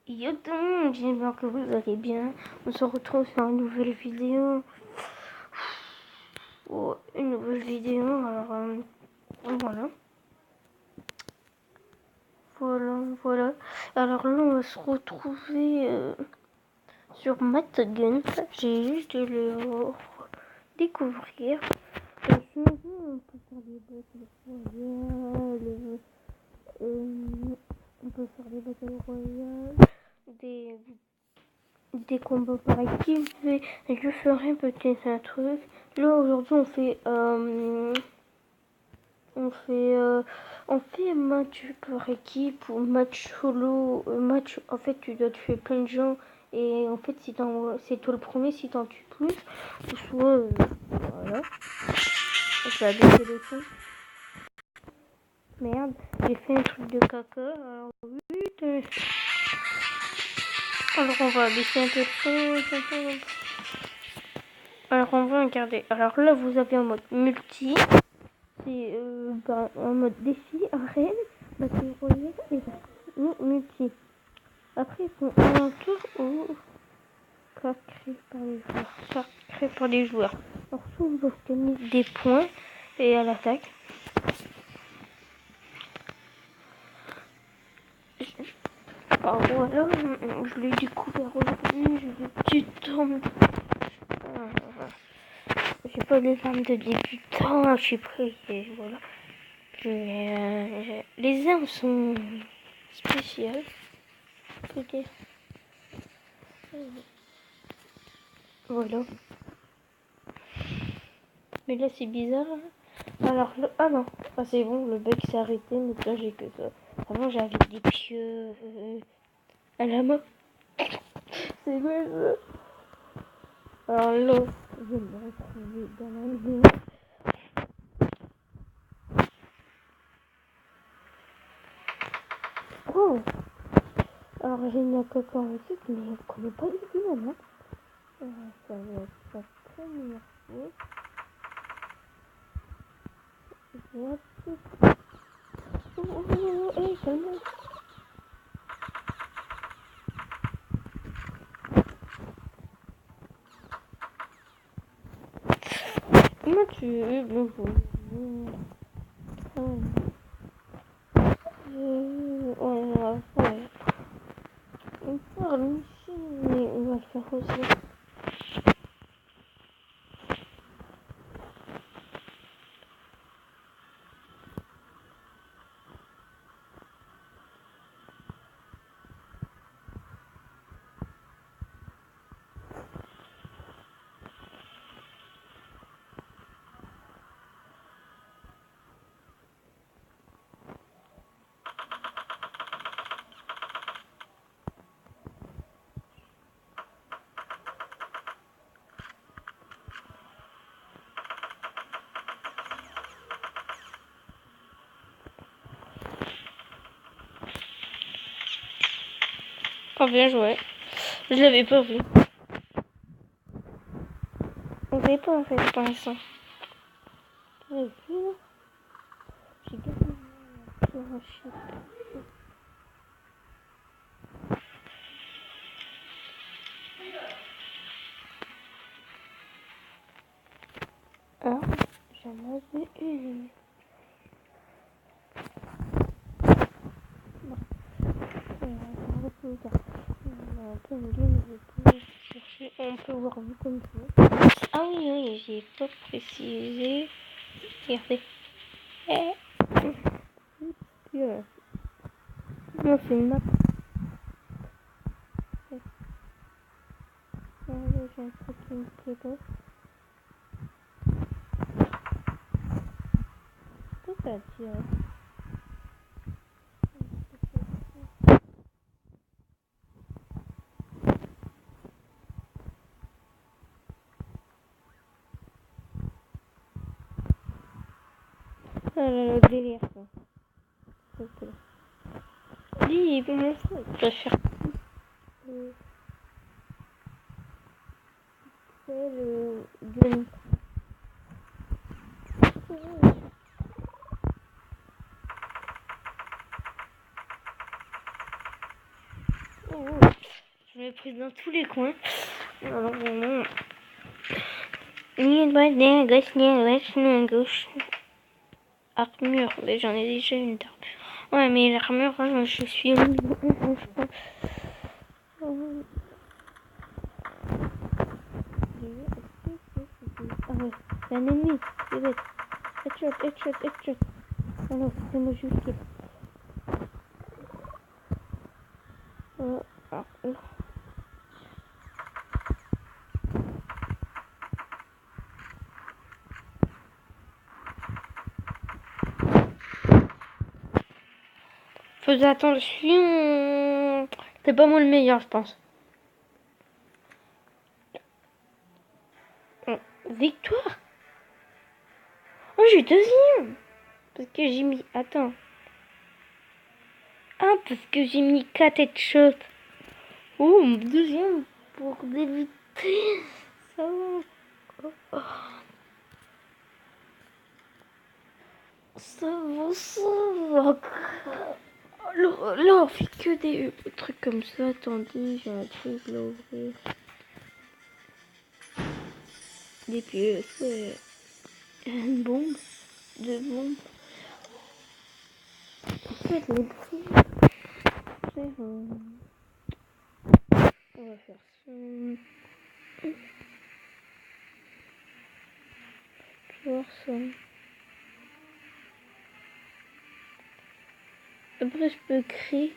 Yo tout le monde, j'espère que vous allez bien. On se retrouve sur une nouvelle vidéo. Une nouvelle vidéo, alors voilà. Voilà. Alors là, on va se retrouver sur Matt Gun. J'ai juste de le découvrir. Et sinon, on peut faire des battle royales. On peut faire des battle royales. Des combats par équipe. Et je ferai peut-être un truc. Là, aujourd'hui, on fait match par équipe ou match solo. Match, en fait, tu dois tuer plein de gens. Et en fait, c'est toi le premier si t'en tues plus. Ou soit, voilà. Je vais baisser le son. Merde, j'ai fait un truc de caca. Alors, vite. Alors, on va baisser un peu le son. Alors, on va regarder. Alors là, vous avez en mode multi. C'est en mode défi, arène, battle royale et multi. Après, ils font un tour ou carte créée par les joueurs. Carte créée par les joueurs. Alors, soit vous obtenez des points et à l'attaque. Alors voilà, je l'ai découvert aujourd'hui, j'ai des petites armes. J'ai pas des armes de débutant, je suis prêt, et voilà. Mais les armes sont spéciales, je peux dire. Voilà. Mais là c'est bizarre. Alors ah non, ah c'est bon, le bug s'est arrêté, maintenant j'ai que ça. Avant j'avais des pieux à la main. C'est quoi ça? Alors là, je vais me retrouver dans la maison. Oh. Alors j'ai une coca en sucre, mais je ne connais pas du tout la main. Ça va être sa première fois. Hey, calme. Comment tu es? Bonjour. Ouais. On parle ici, mais on va le faire aussi. Oh, bien joué. Je l'avais pas vu. On l'avait pas en fait pour l'instant. Tu l'avais vu là? J'ai gagné sur un chip. Ah, j'en avais une. On peut voir vu comme ça. Ah oui, j'ai pas précisé. Regardez. Non, c'est une map. J'ai un truc qui me plaît pas. Qu'est-ce que ça dit hein? Ah là là, le délire ça. Ok. Dis, il peut me faire. C'est le gun. Je me prise dans tous les coins. Alors, vraiment. Ni à droite, ni à gauche, ni à droite, ni à gauche. Armure, mais j'en ai déjà une d'armure. Ouais, mais l'armure, hein, je suis au niveau 1, je pense. Ah ouais, c'est un ennemi, c'est bête. Headshot, headshot, headshot. Ah non, c'est moi juste qui. Ah, non. Faisais attention. C'est pas moi le meilleur, je pense. Victoire. Oh, j'ai deuxième. Parce que j'ai mis... Attends. Ah, parce que j'ai mis 4 headshots. Oh, mon deuxième pour d'éviter. Ça va. Oh. Ça va, ça va. Alors, là, on fait que des trucs comme ça. Attendez, j'ai un truc là ouvrir. Des pièces, ouais. Une bombe. Deux bombes. En fait, les prix. On va faire ça. Voir ça. Après, je peux créer.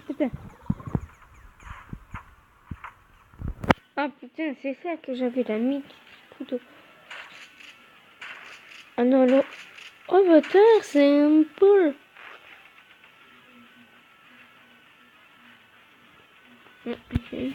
Putain. Ah putain, c'est ça que j'avais la mythe couteau. Ah non, là. Oh bâtard, c'est un pôle. Okay.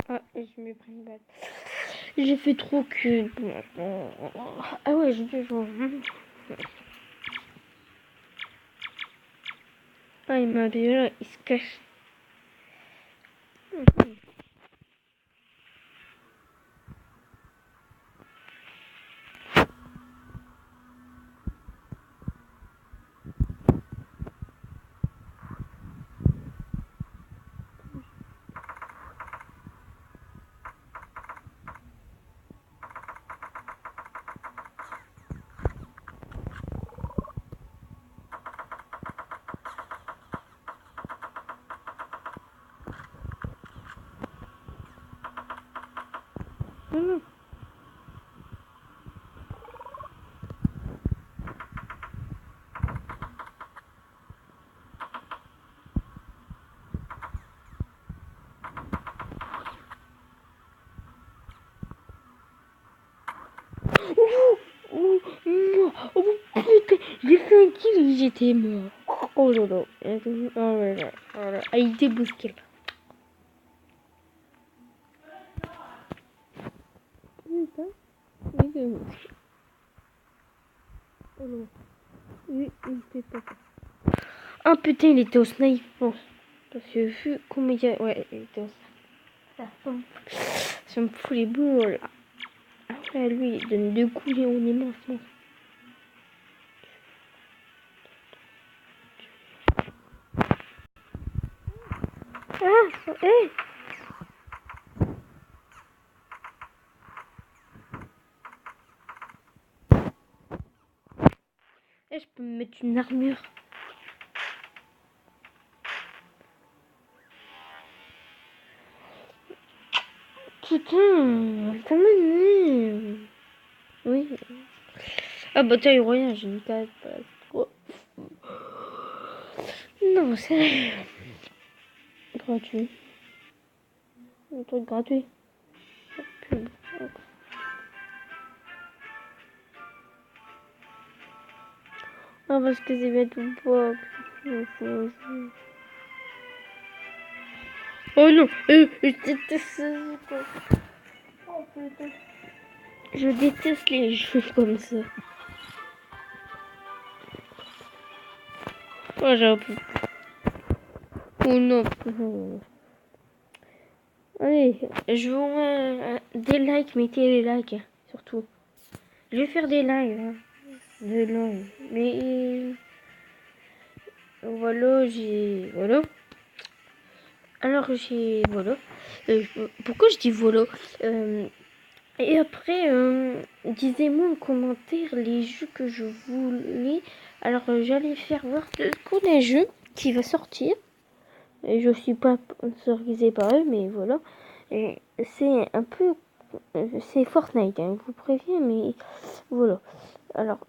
Ah, je me prends une balle. J'ai fait trop que... Ah ouais, j'ai fait jouer. Ah, il m'a déjà... Il se cache. Non. Oh, putain, j'ai fait un kill et j'étais mort. Oh là là. Oh là là. Oh là là. Ah, il débouscule. Oui, ça. Oui, débouscule. Oh là. Oui, il fait pas ça. Ah putain, il était au snipe. Bon. Parce que vu combien il y a... Ouais, il était au snipe. Ça me fout les boules. Ah ouais, lui, il donne 2 coups et on est mort. Ah, hé. Eh, je peux me mettre une armure. Putain, ça m'énerve. Oui. Ah bah t'as eu rien, j'ai une case. Oh. Non, c'est gratuit. Un truc gratuit. Pub. Ah parce que c'est bien tout pas. Oh non, je déteste ça. Oh putain. Je déteste les jeux comme ça. Oh j'ai un peu. Oh non. Allez, je veux des likes, mettez les likes, surtout. Je vais faire des lives, hein. Des lives. Mais voilà, voilà. Alors voilà. Pourquoi je dis voilà Et après, disez-moi en commentaire les jeux que je voulais. Alors j'allais faire voir tous les jeux qui va sortir. Et je suis pas sponsorisée par eux, mais voilà. Et c'est un peu... c'est Fortnite, hein, je vous préviens, mais voilà. Alors,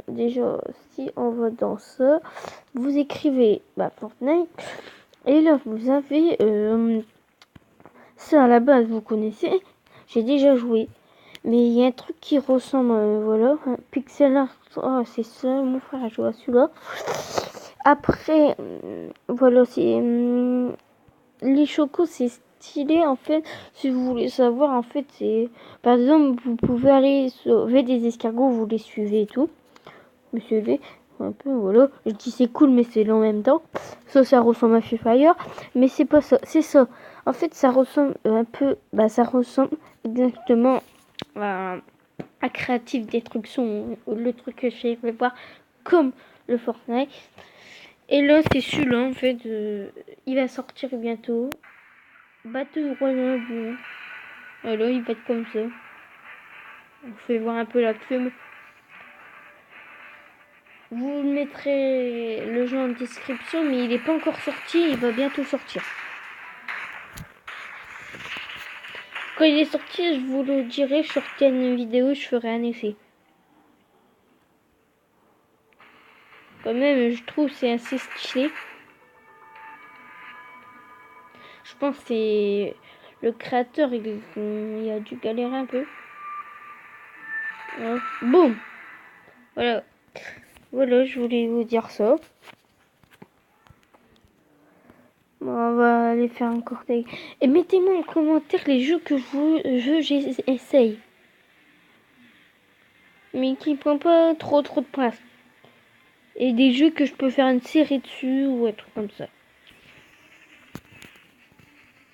déjà, si on va dans ça, vous écrivez Fortnite. Et là, vous avez... ça, à la base, vous connaissez. J'ai déjà joué. Mais il y a un truc qui ressemble, voilà. Pixel art, oh, c'est ça, mon frère a joué à celui-là. Après, voilà, c'est... les chocos, c'est stylé, en fait. Si vous voulez savoir, en fait, c'est... Par exemple, vous pouvez aller sauver des escargots, vous les suivez et tout. Vous suivez un peu, voilà. Je dis c'est cool, mais c'est en même temps. Ça ressemble à Free Fire. Mais c'est pas ça, c'est ça. En fait, ça ressemble un peu... ça ressemble exactement à Creative Destruction. Le truc que je vais voir comme le Fortnite. Et là, c'est celui-là, en fait. Il va sortir bientôt. Battle Royale. Bon. Voilà, il va être comme ça. On fait voir un peu la pub. Vous mettrez le jeu en description, mais il n'est pas encore sorti, il va bientôt sortir. Quand il est sorti, je vous le dirai, je sortirai une vidéo, je ferai un essai. Quand même, je trouve c'est assez stylé. Je pense que c'est le créateur, il a dû galérer un peu. Ouais. Boum. Voilà. Voilà, je voulais vous dire ça. Bon, on va aller faire encore des... Et mettez-moi en commentaire les jeux que j'essaye. Mais qui ne prennent pas trop de place. Et des jeux que je peux faire une série dessus ou un truc comme ça.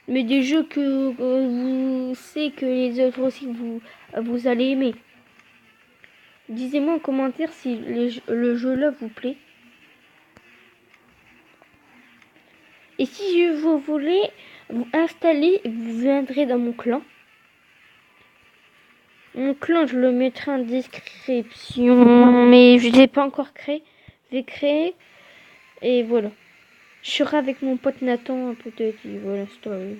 Mais des jeux que vous savez que les autres aussi vous allez aimer. Dites-moi en commentaire si le jeu là vous plaît. Et si vous voulez vous installer, vous viendrez dans mon clan. Mon clan, je le mettrai en description. Mais je ne l'ai pas encore créé. Je vais créer. Et voilà. Je serai avec mon pote Nathan peut-être. Voilà, story.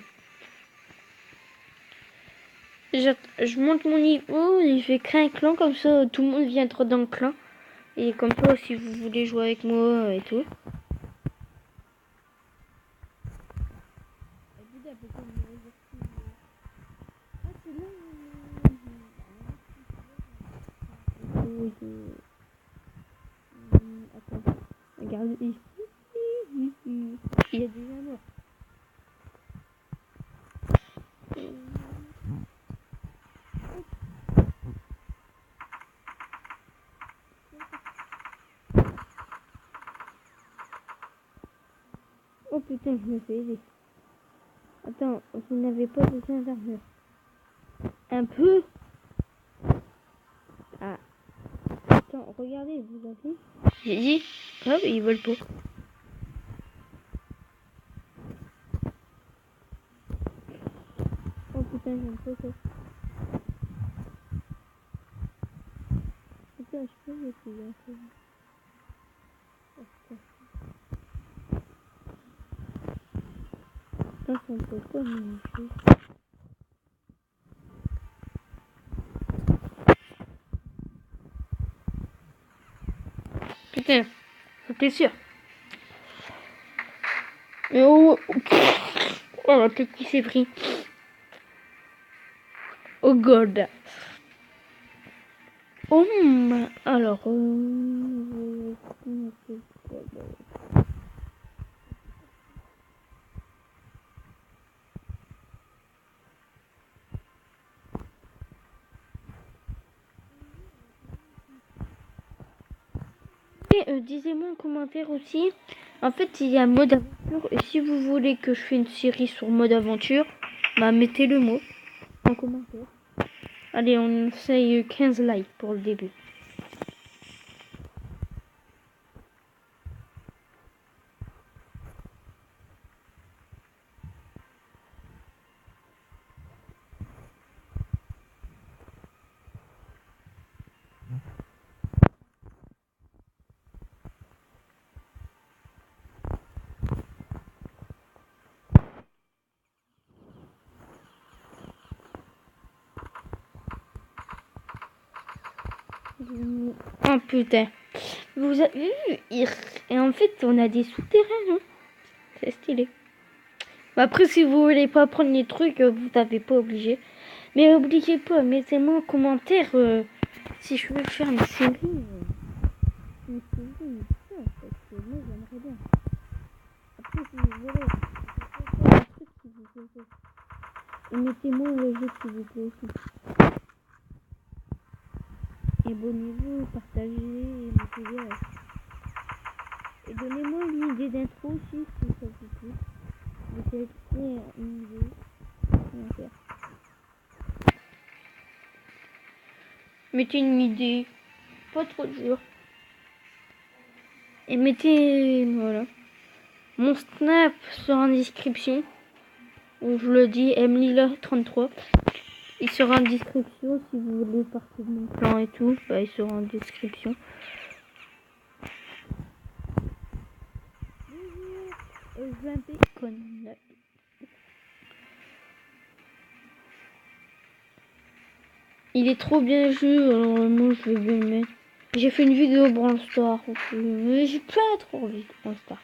Je monte mon niveau et je vais créer un clan comme ça. Tout le monde viendra dans le clan. Et comme ça, si vous voulez jouer avec moi et tout. Attends, regarde ici. il y a déjà mort. Oh putain, je me fais aider. Attends, vous n'avez pas besoin d'armure. Un peu. Ah. Attends, regardez, vous avez. J'ai dit. Hop, ils veulent pas. Oh putain, j'aime pas ça. Putain, je peux essayer un peu. Ça, on peut pas modifier. Putain, t'es sûr? Mais oh, oh la tête qui s'est pris. Oh god. Oh, alors. Disez-moi en commentaire aussi. En fait, il y a mode aventure. Et si vous voulez que je fasse une série sur mode aventure, bah mettez le mot en commentaire. Allez, on essaye 15 likes pour le début. Oh putain. Vous avez vu? Et en fait, on a des souterrains, hein. C'est stylé. Après, si vous voulez pas prendre les trucs, vous n'avez pas obligé. Mais oubliez pas, mettez-moi en commentaire si je veux faire une série. Une série, ça, parce que moi j'aimerais bien. Après, si vous voulez, un truc qui vous plaît. Et mettez-moi le jeu qui vous plaît aussi. Abonnez-vous, partagez, et mettez des likes. Et donnez-moi une idée d'intro aussi si ça vous plaît. Vous avez une idée. Comment faire? Mettez une idée, pas trop dur. Et mettez, voilà, mon snap sera en description. Où je le dis, Emlila33. Il sera en description si vous voulez partir de mon plan et tout. Bah, il sera en description. Il est trop bien joué, alors moi je vais bien le mettre. J'ai fait une vidéo Brawl Stars, mais j'ai pas trop envie de Brawl Stars.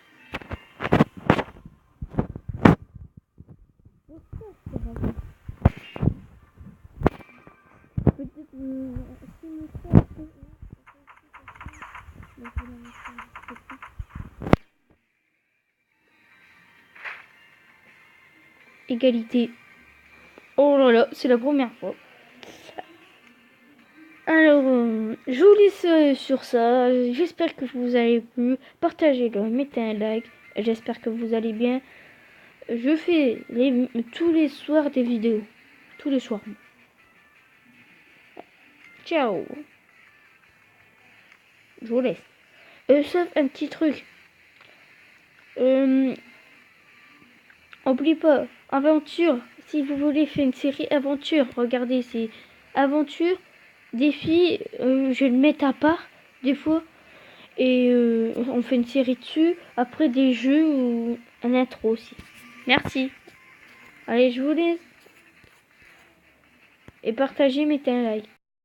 Égalité. Oh là là, c'est la première fois. Alors, je vous laisse sur ça. J'espère que vous avez plu. Partagez-le, mettez un like. J'espère que vous allez bien. Je fais tous les soirs des vidéos. Tous les soirs. Ciao. Je vous laisse. Sauf un petit truc. N'oublie pas, aventure. Si vous voulez faire une série aventure, regardez, c'est aventure, défi. Je vais le mettre à part des fois. Et on fait une série dessus. Après des jeux ou un intro aussi. Merci. Allez, je vous laisse. Et partagez, mettez un like.